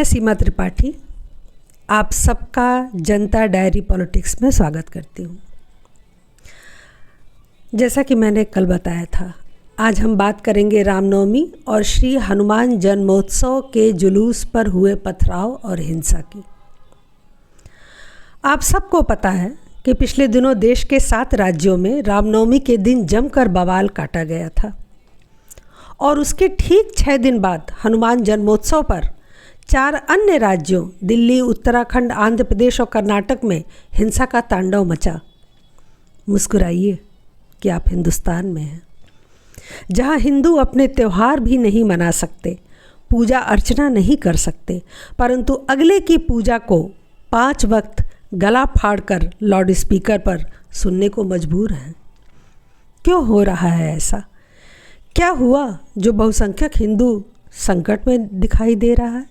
मैं सीमा त्रिपाठी आप सबका जनता डायरी पॉलिटिक्स में स्वागत करती हूँ। जैसा कि मैंने कल बताया था, आज हम बात करेंगे रामनवमी और श्री हनुमान जन्मोत्सव के जुलूस पर हुए पथराव और हिंसा की। आप सबको पता है कि पिछले दिनों देश के 7 राज्यों में रामनवमी के दिन जमकर बवाल काटा गया था और उसके ठीक 6 दिन बाद हनुमान जन्मोत्सव पर 4 अन्य राज्यों दिल्ली, उत्तराखंड, आंध्र प्रदेश और कर्नाटक में हिंसा का तांडव मचा। मुस्कुराइए कि आप हिंदुस्तान में हैं, जहां हिंदू अपने त्यौहार भी नहीं मना सकते, पूजा अर्चना नहीं कर सकते, परंतु अगले की पूजा को 5 वक्त गला फाड़कर लाउड स्पीकर पर सुनने को मजबूर हैं। क्यों हो रहा है ऐसा? क्या हुआ जो बहुसंख्यक हिंदू संकट में दिखाई दे रहा है?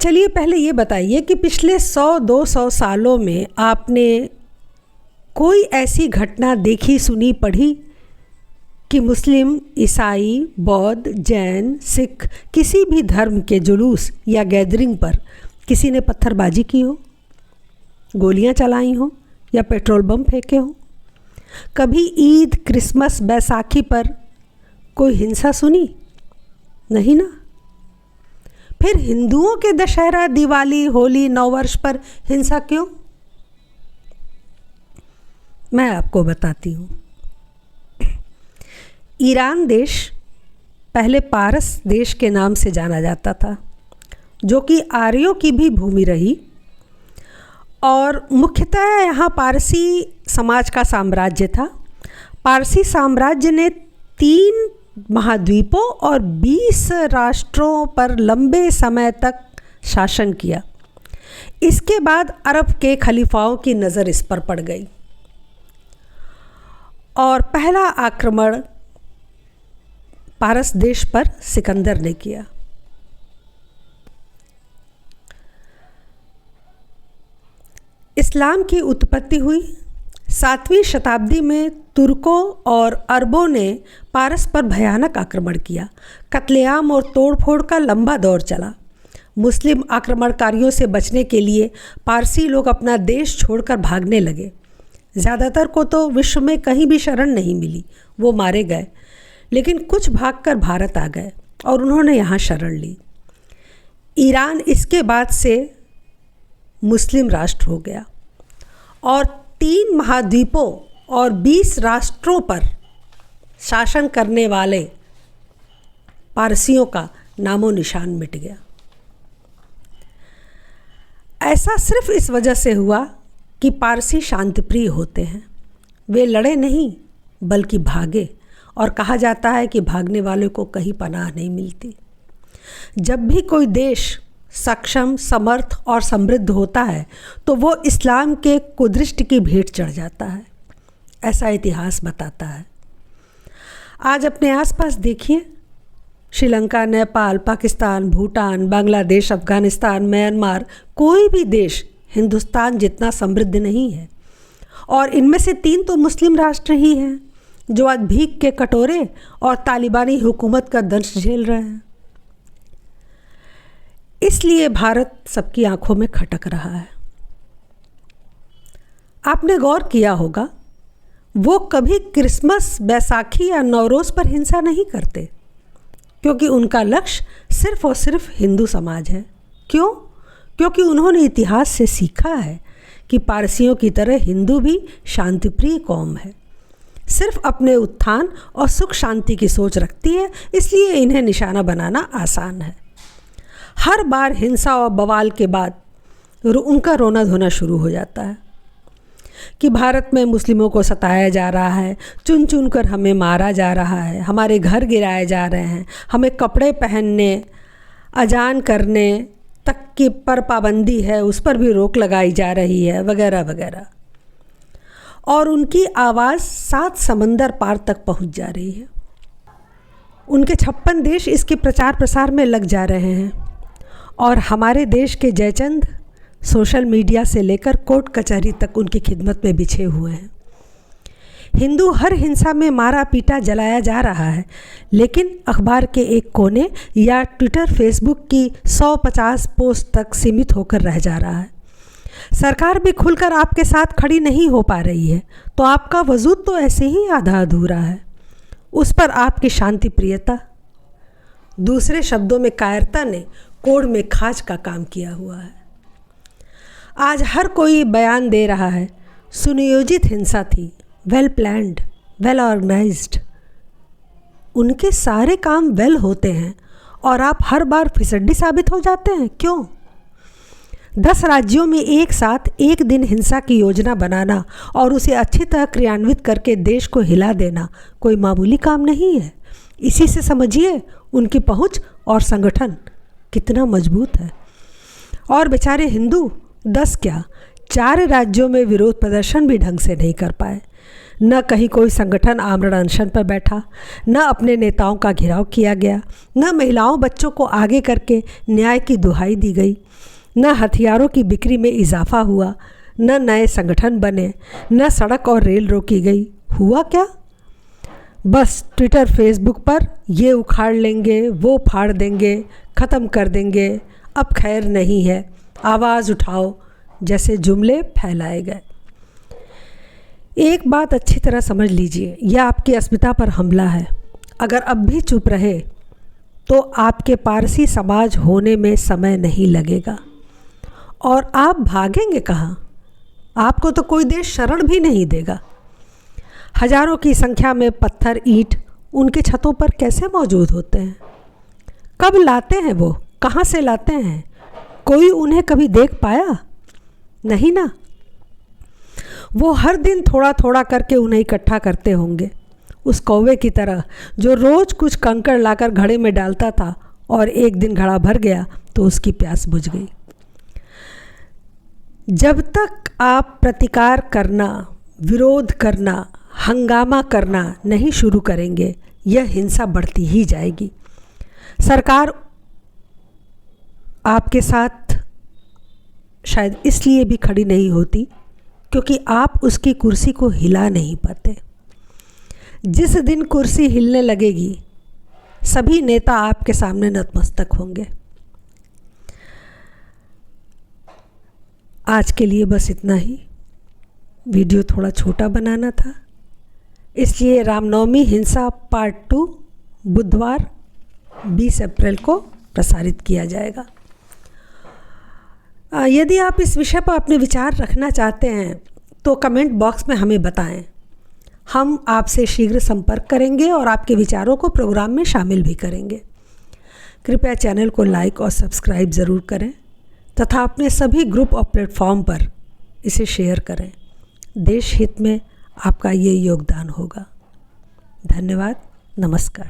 चलिए पहले ये बताइए कि पिछले 100-200 सालों में आपने कोई ऐसी घटना देखी, सुनी, पढ़ी कि मुस्लिम, ईसाई, बौद्ध, जैन, सिख किसी भी धर्म के जुलूस या गैदरिंग पर किसी ने पत्थरबाजी की हो, गोलियां चलाई हो या पेट्रोल बम फेंके हो? कभी ईद, क्रिसमस, बैसाखी पर कोई हिंसा सुनी? नहीं ना। फिर हिंदुओं के दशहरा, दिवाली, होली, नववर्ष पर हिंसा क्यों? मैं आपको बताती हूँ। ईरान देश पहले पारस देश के नाम से जाना जाता था, जो कि आर्यों की भी भूमि रही और मुख्यतः यहाँ पारसी समाज का साम्राज्य था। पारसी साम्राज्य ने 3 महाद्वीपों और 20 राष्ट्रों पर लंबे समय तक शासन किया। इसके बाद अरब के खलीफाओं की नज़र इस पर पड़ गई और पहला आक्रमण पारस देश पर सिकंदर ने किया। इस्लाम की उत्पत्ति हुई 7वीं शताब्दी में। तुर्कों और अरबों ने पारस पर भयानक आक्रमण किया। कत्लेआम और तोड़फोड़ का लंबा दौर चला। मुस्लिम आक्रमणकारियों से बचने के लिए पारसी लोग अपना देश छोड़कर भागने लगे। ज़्यादातर को तो विश्व में कहीं भी शरण नहीं मिली, वो मारे गए, लेकिन कुछ भागकर भारत आ गए और उन्होंने यहाँ शरण ली। ईरान इसके बाद से मुस्लिम राष्ट्र हो गया और 3 महाद्वीपों और 20 राष्ट्रों पर शासन करने वाले पारसियों का नामो निशान मिट गया। ऐसा सिर्फ इस वजह से हुआ कि पारसी शांतिप्रिय होते हैं। वे लड़े नहीं बल्कि भागे और कहा जाता है कि भागने वाले को कहीं पनाह नहीं मिलती। जब भी कोई देश सक्षम, समर्थ और समृद्ध होता है तो वो इस्लाम के कुदृष्ट की भेंट चढ़ जाता है, ऐसा इतिहास बताता है। आज अपने आसपास देखिए, श्रीलंका, नेपाल, पाकिस्तान, भूटान, बांग्लादेश, अफ़गानिस्तान, म्यांमार, कोई भी देश हिंदुस्तान जितना समृद्ध नहीं है और इनमें से 3 तो मुस्लिम राष्ट्र ही हैं जो आज भीख के कटोरे और तालिबानी हुकूमत का दंश झेल रहे हैं। इसलिए भारत सबकी आंखों में खटक रहा है। आपने गौर किया होगा, वो कभी क्रिसमस, बैसाखी या नवरोज़ पर हिंसा नहीं करते, क्योंकि उनका लक्ष्य सिर्फ और सिर्फ हिंदू समाज है। क्यों? क्योंकि उन्होंने इतिहास से सीखा है कि पारसियों की तरह हिंदू भी शांतिप्रिय कौम है, सिर्फ अपने उत्थान और सुख शांति की सोच रखती है, इसलिए इन्हें निशाना बनाना आसान है। हर बार हिंसा और बवाल के बाद उनका रोना धोना शुरू हो जाता है कि भारत में मुस्लिमों को सताया जा रहा है, चुन चुन कर हमें मारा जा रहा है, हमारे घर गिराए जा रहे हैं, हमें कपड़े पहनने, अजान करने तक की पर पाबंदी है, उस पर भी रोक लगाई जा रही है, वगैरह वगैरह। और उनकी आवाज़ 7 समंदर पार तक पहुंच जा रही है। उनके 56 देश इसके प्रचार प्रसार में लग जा रहे हैं और हमारे देश के जयचंद सोशल मीडिया से लेकर कोर्ट कचहरी तक उनकी खिदमत में बिछे हुए हैं। हिंदू हर हिंसा में मारा पीटा जलाया जा रहा है, लेकिन अखबार के एक कोने या ट्विटर फेसबुक की 150 पोस्ट तक सीमित होकर रह जा रहा है। सरकार भी खुलकर आपके साथ खड़ी नहीं हो पा रही है, तो आपका वजूद तो ऐसे ही आधा अधूरा है। उस पर आपकी शांति प्रियता, दूसरे शब्दों में कायरता ने कोड़ में खाज का काम किया हुआ है। आज हर कोई बयान दे रहा है, सुनियोजित हिंसा थी, वेल प्लान्ड, वेल ऑर्गेनाइज्ड। उनके सारे काम वेल होते हैं और आप हर बार फिसड्डी साबित हो जाते हैं। क्यों? 10 राज्यों में एक साथ एक दिन हिंसा की योजना बनाना और उसे अच्छी तरह क्रियान्वित करके देश को हिला देना कोई मामूली काम नहीं है। इसी से समझिए उनकी पहुंच और संगठन कितना मजबूत है। और बेचारे हिंदू 10 क्या 4 राज्यों में विरोध प्रदर्शन भी ढंग से नहीं कर पाए। न कहीं कोई संगठन आमरण अनशन पर बैठा, न अपने नेताओं का घेराव किया गया, न महिलाओं बच्चों को आगे करके न्याय की दुहाई दी गई, न हथियारों की बिक्री में इजाफा हुआ, न नए संगठन बने, न सड़क और रेल रोकी गई। हुआ क्या? बस ट्विटर फेसबुक पर ये उखाड़ लेंगे, वो फाड़ देंगे, ख़त्म कर देंगे, अब खैर नहीं है, आवाज़ उठाओ जैसे जुमले फैलाए गए। एक बात अच्छी तरह समझ लीजिए, यह आपकी अस्मिता पर हमला है। अगर अब भी चुप रहे तो आपके पारसी समाज होने में समय नहीं लगेगा। और आप भागेंगे कहाँ? आपको तो कोई देश शरण भी नहीं देगा। हजारों की संख्या में पत्थर ईंट उनके छतों पर कैसे मौजूद होते हैं? कब लाते हैं वो? कहाँ से लाते हैं? कोई उन्हें कभी देख पाया? नहीं ना। वो हर दिन थोड़ा थोड़ा करके उन्हें इकट्ठा करते होंगे, उस कौवे की तरह जो रोज़ कुछ कंकड़ लाकर घड़े में डालता था और एक दिन घड़ा भर गया तो उसकी प्यास बुझ गई। जब तक आप प्रतिकार करना, विरोध करना, हंगामा करना नहीं शुरू करेंगे, यह हिंसा बढ़ती ही जाएगी। सरकार आपके साथ शायद इसलिए भी खड़ी नहीं होती क्योंकि आप उसकी कुर्सी को हिला नहीं पाते। जिस दिन कुर्सी हिलने लगेगी, सभी नेता आपके सामने नतमस्तक होंगे। आज के लिए बस इतना ही। वीडियो थोड़ा छोटा बनाना था, इसलिए रामनवमी हिंसा पार्ट 2 बुधवार 20 अप्रैल को प्रसारित किया जाएगा। यदि आप इस विषय पर अपने विचार रखना चाहते हैं तो कमेंट बॉक्स में हमें बताएं। हम आपसे शीघ्र संपर्क करेंगे और आपके विचारों को प्रोग्राम में शामिल भी करेंगे। कृपया चैनल को लाइक और सब्सक्राइब ज़रूर करें तथा अपने सभी ग्रुप और प्लेटफॉर्म पर इसे शेयर करें। देश हित में आपका ये योगदान होगा। धन्यवाद। नमस्कार।